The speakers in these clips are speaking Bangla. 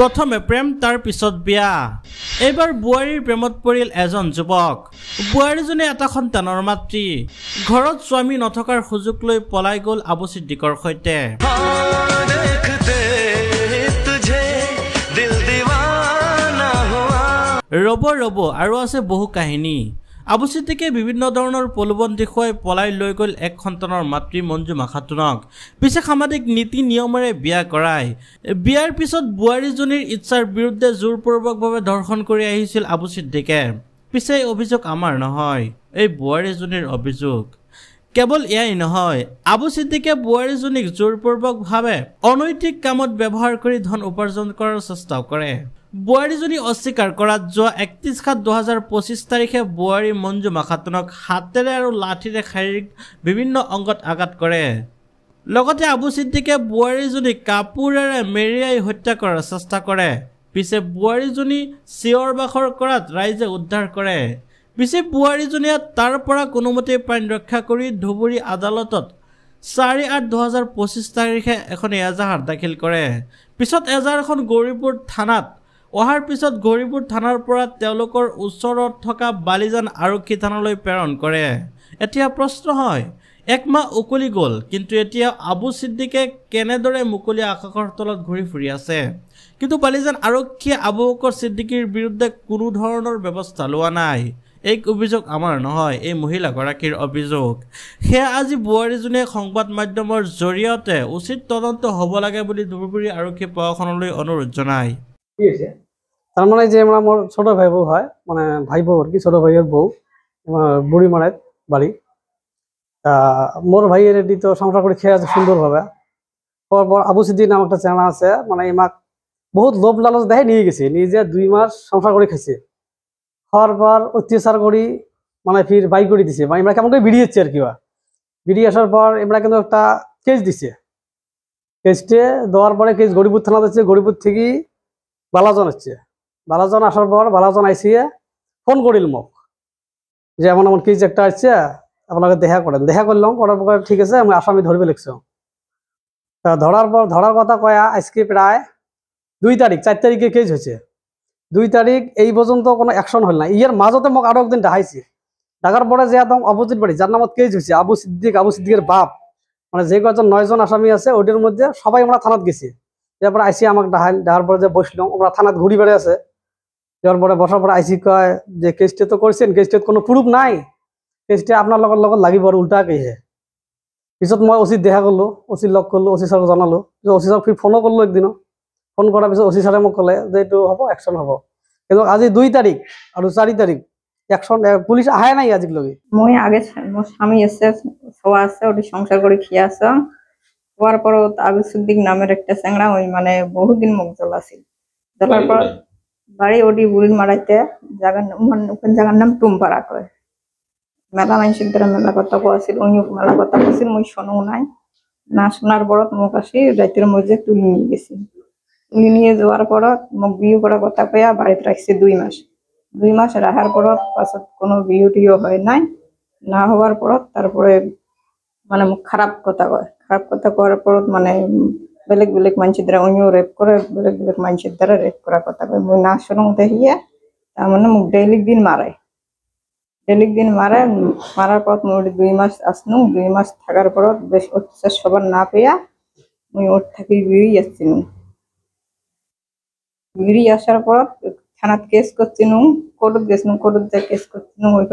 প্ৰথমে প্ৰেম তাৰ পিছত বিয়া এইবাৰ বুৱাৰীৰ প্ৰেমত পৰিল এজন যুৱক বুৱাৰীজনী এটা সন্তানৰ মাতৃ ঘৰত স্বামী নথকাৰ সুযোগ লৈ পলাই গ'ল আবু সিদ্দিকৰ সৈতে ৰব আৰু আছে বহু কাহিনী আবু সিদ্দিকে বিভিন্ন ধৰণৰ প্ৰলোভন দেখুৱাই পলাই লৈ গ'ল এক সন্তানৰ মাতৃ মঞ্জুমা খাতুনক পিছে সামাজিক নীতি নিয়মেৰে বিয়া কৰায় বিয়াৰ পিছত বুৱাৰীজনীৰ ইচ্ছাৰ বিৰুদ্ধে জোৰপূৰ্বকভাৱে ধৰ্ষণ কৰি আহিছিল আবু সিদ্দিকে পিছে এই অভিযোগ আমাৰ নহয় এই বুৱাৰীজনীৰ অভিযোগ কেৱল এয়াই নহয় আবু সিদ্দিকে বুৱাৰীজনীক জোৰপূৰ্বকভাৱে অনৈতিক কামত ব্যৱহাৰ কৰি ধন উপাৰ্জন কৰাৰ চেষ্টা কৰে বুৱাৰীজনী অস্বীকাৰ কৰাত যোৱা 31/7/2025 তাৰিখে বুৱাৰী মঞ্জুমা খাতুনক হাতেৰে আৰু লাঠিৰে শাৰীৰিক বিভিন্ন অংগত আঘাত কৰে লগতে আবু সিদ্দিকে বুৱাৰীজনীক কাপোৰেৰে মেৰিয়াই হত্যা কৰাৰ চেষ্টা কৰে পিছে বুৱাৰীজনী চিঞৰ বাখৰ কৰাত ৰাইজে উদ্ধাৰ কৰে পিছে বুৱাৰীজনীয়ে তাৰ পৰা কোনোমতে প্ৰাণ ৰক্ষা কৰি ধুবুৰী আদালতত 4/8/2025 তাৰিখে এখন এজাহাৰ দাখিল কৰে পিছত এজাহাৰখন গৌৰীপুৰ থানাত অহাৰ পিছত গৌৰীপুৰ থানাৰ পৰা তেওঁলোকৰ ওচৰত থকা বালিজান আৰক্ষী থানালৈ প্ৰেৰণ কৰে এতিয়া প্ৰশ্ন হয় এক মাহ উকলি গ'ল কিন্তু এতিয়া আবু সিদ্দিকে কেনেদৰে মুকলি আকাশৰ তলত ঘূৰি ফুৰি আছে কিন্তু বালিজান আৰক্ষীয়ে আবু বকৰ সিদ্দিকীৰ বিৰুদ্ধে কোনো ধৰণৰ ব্যৱস্থা লোৱা নাই এই অভিযোগ আমাৰ নহয় এই মহিলাগৰাকীৰ অভিযোগ সেয়া আজি বুৱাৰীজনীয়ে সংবাদ মাধ্যমৰ জৰিয়তে উচিত তদন্ত হ'ব লাগে বুলি ধুবুৰী আৰক্ষী প্ৰশাসনলৈ অনুৰোধ জনায় তার মানে যে আমার ছোট ভাই বউ হয় মানে ভাই বউ আর কি ছোট ভাইয়ের বউ বুড়ি মারায় বাড়ি তা মোর ভাইয়ের এটি তো সংসার করে খেয়ে আছে সুন্দরভাবে পর আবু সিদ্দিক নাম একটা চেনা আছে মানে মাক বহুত লোভ লালচ দেখে নিয়ে গেছে নিজে 2 মাস সংসার করে খেয়েছে খাওয়ার পর অত্যাচার করি মানে ফির বাই করে দিছে মানে আমরা কেমন করে বেরিয়েছে আর কি বেরিয়ে আসার পর আমরা কিন্তু একটা কেস দিছে কেসটে দেওয়ার পরে কেস গরিপুর থানা দিচ্ছে গরিপুর থেকে বালাজন হচ্ছে বালাজন আসার পর বালাজন আইসিয়ে ফোন করিল মোক যে এমন এমন কেস একটা আসছে আপনাকে দেখা করেন দেখা করলাম করার পর ঠিক আছে আমি আসামি ধরবে লিখছো তা ধরার কথা কয়া আজকে প্রায় 2 তারিখ 4 তারিখে কেস হয়েছে 2 তারিখ এই পর্যন্ত কোনো অ্যাকশন হল না ইয়ের মাঝতে মোক আরো একদিন ডাকাইছি ডাকার পরে যে একদম অপোজিট বাড়ি যার নামত কেস হয়েছে আবু সিদ্দিকের বাপ মানে যে কজন 9 জন আসামি আছে ওদের মধ্যে সবাই আমরা থানাত গেছি তারপরে আইসি আমাকে ডাহার পরে যে বসলাম আমরা থানাত ঘুরি বেড়ে আছে যাওয়ার পরে বসার পরে আইসি কয় যে কেসটা তো করছেন কেসটাত কোনো প্রুফ নাই কেসটা আপনার লগত লাগিব উল্টা কেহে পিছত মই ওসি দেখা করলো ওসি লগ করলো ওসি স্যারক জানালো যে ওসি স্যার ফোনও করলো একদিনও ফোন করার পিছত ওসি স্যারে মোক কলে যে এইটো হব অ্যাকশন হব কিন্তু আজি 2 তারিখ আর 4 তারিখ অ্যাকশন পুলিশ আহে নাই আজিক লগে মই আগে মোর স্বামী এসে সওয়া আছে ওটি সংসার করে খেয়ে আছে হওয়ার পর আবু সিদ্দিক নামের একটা চ্যাংড়া ওই মানে বহুদিন মুখ জ্বলাছিল জ্বলার পর বাড়ি ওটি বুড়ির মারাইতে জায়গার নাম টুমপাড়া কয় মেলা মানুষের দ্বারা মেলা কথা কছিল উনি মেলা কথা কছিল মুই শোনো নাই না শোনার পর মুখ আসি রাতের মধ্যে তুলি নিয়ে গেছি তুলি নিয়ে যাওয়ার পর মুখ বিয়ে করার কথা কয়া বাড়িতে রাখছে 2 মাস রাখার পর পাছত কোনো বিয়ে টিও হয় নাই না হওয়ার পর তারপরে মানে খারাপ কথা কয় খারাপ কথা করার পর মানে বেলেগ মানুষের দ্বারা উনিও রেপ করে বেলেগ মানুষের দ্বারা রেপ করার কথা কয় মুই না শুনুন দেখিয়ে তার মানে মুখ ডেইলি দিন মারার পর মুই 2 মাস আসনু 2 মাস থাকার পর বেশ অত্যাচার সবার না পেয়া মুই ওর থাকি বেরিয়ে আসছিনু বেরিয়ে আসার পর থানাত কেস করছিনু কোর্টত গেছিনু কোর্টত যা কেস করছিনু ওই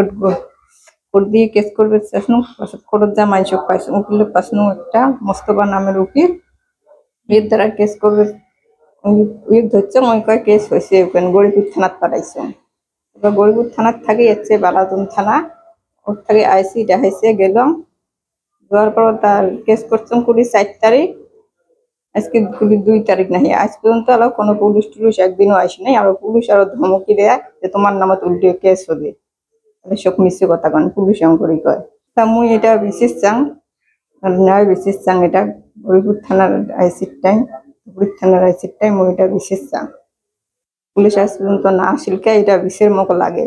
কোর্ট দিয়ে কেস করবে চাইছিনু কোর্টত যা মাইসক পাইছিনু উকিল পাইছিনু একটা মোস্তফা নামের উকিল এর দ্বারা কেস করবে ওই ধরছে ওই কয় কেস হয়েছে ওখানে গরিপুর থানাত পাঠাইছে এবার গরিপুর থানার থাকি এসছে বালাজন থানা ওর থেকে আইসি দেখাইছে গেলাম যাওয়ার পর তার কেস করছেন 4 তারিখ আজকে 2 তারিখ নাহি আজ পর্যন্ত আলো কোনো পুলিশ টুলিশ একদিনও আসে নাই আর পুলিশ আরো ধমকি দেয় যে তোমার নামে উল্টে কেস হবে সব মিছে কথা কন পুলিশ অঙ্করি কয় তা মুই এটা বিশেষ চাং ন্যায় বিশেষ চাং এটা গরিপুর থানার আইসির টাইম মুই এটা বিশেষ চাং পুলিশ আজ পর্যন্ত না আসিলকে এটা বিশের মক লাগে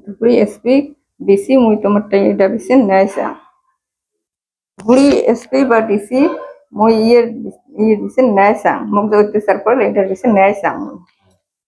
ধুবুরি এসপি ডিসি মুই তোমার এটা বিশেষ ন্যায় চাং ধুবুরি এসপি বা ডিসি মই দিছে ন্যায় চাং মোক যে অত্যাচার করলে এটার দিছে ন্যায় চাং